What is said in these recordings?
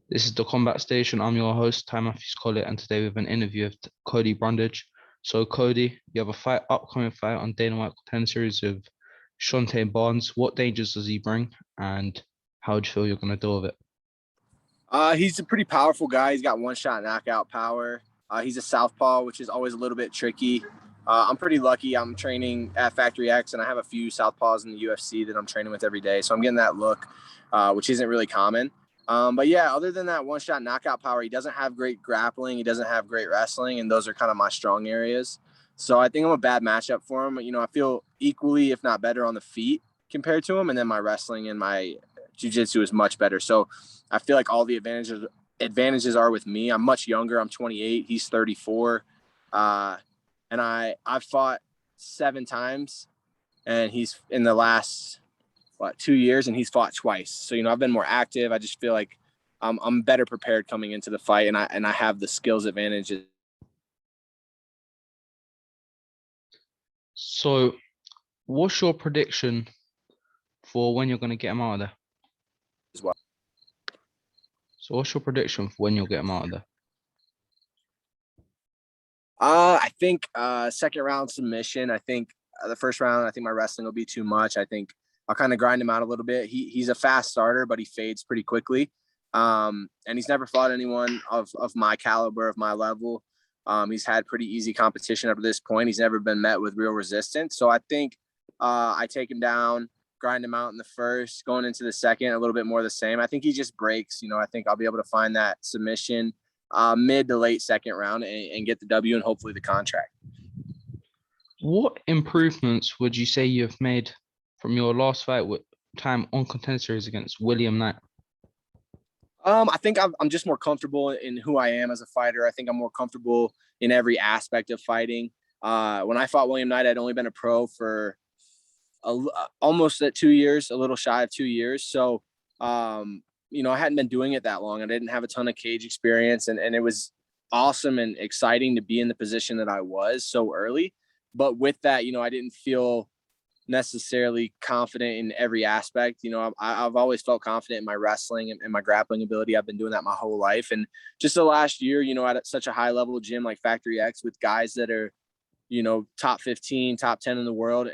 This is the Combat Station. I'm your host, Ty Matthews Collett, and today we have an interview with Cody Brundage. So, Cody, you have a upcoming fight on Dana White Contender Series with Shante Barnes. What dangers does he bring, and how do you feel you're going to deal with it? He's a pretty powerful guy. He's got one-shot knockout power. He's a southpaw, which is always a little bit tricky. I'm pretty lucky. I'm training at Factory X, and I have a few southpaws in the UFC that I'm training with every day. So I'm getting that look, which isn't really common. But yeah, other than that one-shot knockout power, he doesn't have great grappling. He doesn't have great wrestling, and those are kind of my strong areas. So I think I'm a bad matchup for him. You know, I feel equally, if not better, on the feet compared to him, and then my wrestling and my jiu-jitsu is much better. So I feel like all the advantages are with me. I'm much younger. I'm 28. He's 34. And I've fought 7 times, and he's in the last 2 years, and he's fought twice. So, you know, I've been more active. I just feel like I'm better prepared coming into the fight, and I have the skills advantages. So, what's your prediction for when you're going to get him out of there? As well. So, what's your prediction for when you'll get him out of there? I think second round submission. I think the first round, I think my wrestling will be too much. I think I'll kind of grind him out a little bit. He's a fast starter, but he fades pretty quickly. And he's never fought anyone of my caliber, of my level. He's had pretty easy competition up to this point. He's never been met with real resistance. So I think I take him down, grind him out in the first, going into the second, a little bit more the same. I think he just breaks. You know, I think I'll be able to find that submission mid to late second round and get the W and hopefully the contract. What improvements would you say you've made from your last fight with time on Contender Series against William Knight? I think I'm just more comfortable in who I am as a fighter. I think I'm more comfortable in every aspect of fighting. When I fought William Knight, I'd only been a pro for almost 2 years, a little shy of 2 years. So, you know, I hadn't been doing it that long. I didn't have a ton of cage experience, and it was awesome and exciting to be in the position that I was so early. But with that, you know, I didn't feel necessarily confident in every aspect. You know, I've always felt confident in my wrestling and my grappling ability. I've been doing that my whole life. And just the last year, you know, at such a high level gym like Factory X with guys that are, you know, top 15, top 10 in the world,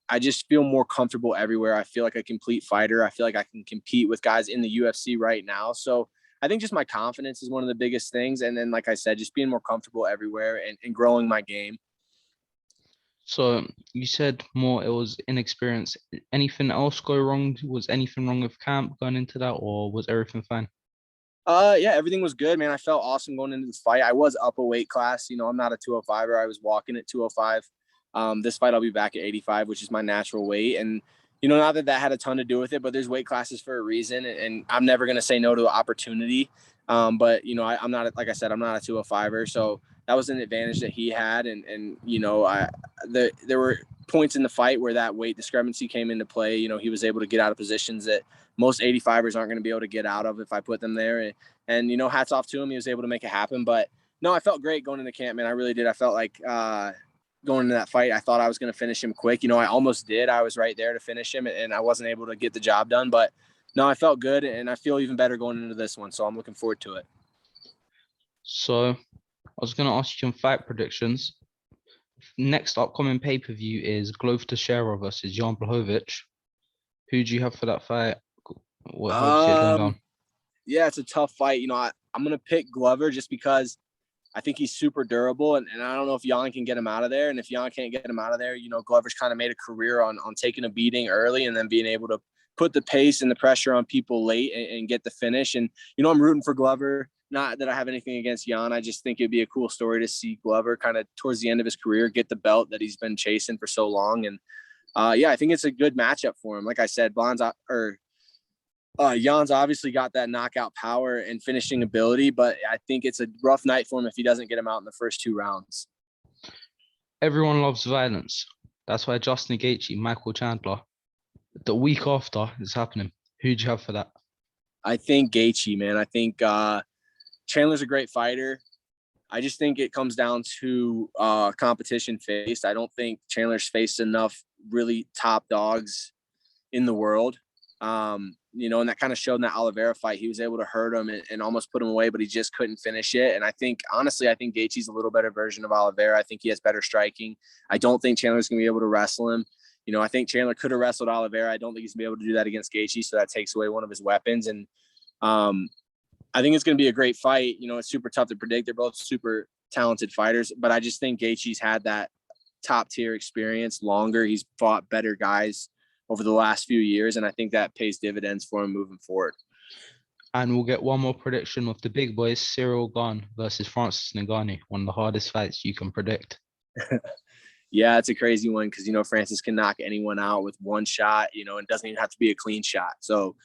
I just feel more comfortable everywhere. I feel like a complete fighter. I feel like I can compete with guys in the UFC right now. So I think just my confidence is one of the biggest things. And then, like I said, just being more comfortable everywhere and growing my game. So you said more it was inexperience. Anything else go wrong? Was anything wrong with camp going into that, or was everything fine? Yeah, everything was good, man. I felt awesome going into this fight. I was up a weight class. You know, I'm not a 205er. I was walking at 205. This fight, I'll be back at 85, which is my natural weight. And, you know, not that had a ton to do with it, but there's weight classes for a reason. And I'm never going to say no to an opportunity. But, you know, I'm not, like I said, I'm not a 205er. So that was an advantage that he had. And you know, there were points in the fight where that weight discrepancy came into play. You know, he was able to get out of positions that most 85ers aren't going to be able to get out of if I put them there. And, you know, hats off to him. He was able to make it happen. But no, I felt great going into camp, man. I really did. I felt like going into that fight, I thought I was going to finish him quick. You know, I almost did. I was right there to finish him, and I wasn't able to get the job done. But no, I felt good, and I feel even better going into this one. So I'm looking forward to it. So I was going to ask you some fight predictions. Next upcoming pay-per-view is Glover Teixeira versus Jan Blachowicz. Who do you have for that fight? How do you see it going down? Yeah, it's a tough fight. You know, I'm going to pick Glover just because I think he's super durable, and I don't know if Jan can get him out of there. And if Jan can't get him out of there, you know, Glover's kind of made a career on taking a beating early and then being able to put the pace and the pressure on people late and get the finish. And, you know, I'm rooting for Glover. Not that I have anything against Jan. I just think it'd be a cool story to see Glover kind of towards the end of his career get the belt that he's been chasing for so long. And yeah, I think it's a good matchup for him. Like I said, Jan's obviously got that knockout power and finishing ability, but I think it's a rough night for him if he doesn't get him out in the first 2 rounds. Everyone loves violence. That's why Justin Gachi, Michael Chandler, the week after is happening. Who'd you have for that? I think Gachi, man. I think Chandler's a great fighter. I just think it comes down to competition faced. I don't think Chandler's faced enough really top dogs in the world. and that kind of showed in that Oliveira fight. He was able to hurt him and almost put him away, but he just couldn't finish it. And I think, honestly, Gaethje's a little better version of Oliveira. I think he has better striking. I don't think Chandler's going to be able to wrestle him. I think Chandler could have wrestled Oliveira. I don't think he's going to be able to do that against Gaethje, so that takes away one of his weapons. And I think it's going to be a great fight. It's super tough to predict. They're both super talented fighters, but I just think Gaethje's had that top-tier experience longer. He's fought better guys over the last few years, and I think that pays dividends for him moving forward. And we'll get one more prediction with the big boys, Cyril Gane versus Francis Nagani, one of the hardest fights you can predict. Yeah, it's a crazy one because, Francis can knock anyone out with one shot, and doesn't even have to be a clean shot. So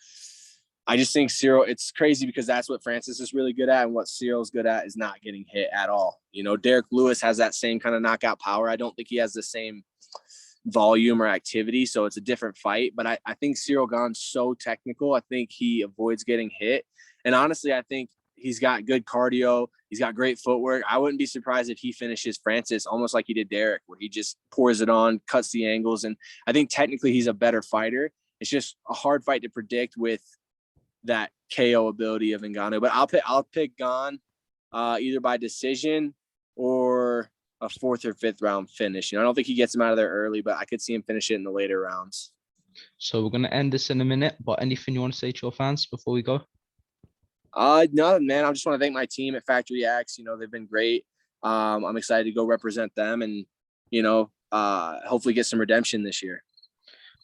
I just think Cyril, it's crazy because that's what Francis is really good at, and what Cyril's good at is not getting hit at all. Derek Lewis has that same kind of knockout power. I don't think he has the same volume or activity, so it's a different fight. But I think Cyril Gane's so technical. I think he avoids getting hit, and honestly, I think he's got good cardio. He's got great footwork. I wouldn't be surprised if he finishes Francis almost like he did Derek, where he just pours it on, cuts the angles, and I think technically he's a better fighter. It's just a hard fight to predict with that KO ability of Ngannou. But I'll pick Gane either by decision or a 4th or 5th round finish. I don't think he gets him out of there early, but I could see him finish it in the later rounds. So we're going to end this in a minute, but anything you want to say to your fans before we go? No, man, I just want to thank my team at Factory X. They've been great. I'm excited to go represent them and, hopefully get some redemption this year.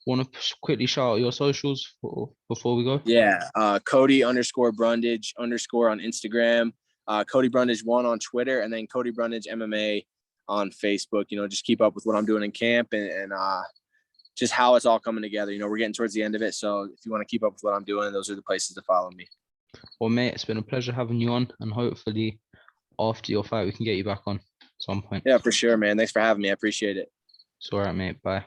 Want to quickly shout out your socials before we go? Yeah. Cody_Brundage_ on Instagram, Cody Brundage 1 on Twitter, and then Cody Brundage MMA on Facebook. Just keep up with what I'm doing in camp and just how it's all coming together. We're getting towards the end of it. So if you want to keep up with what I'm doing, those are the places to follow me. Well, mate, it's been a pleasure having you on, and hopefully after your fight, we can get you back on at some point. Yeah, for sure, man. Thanks for having me. I appreciate it. It's all right, mate. Bye.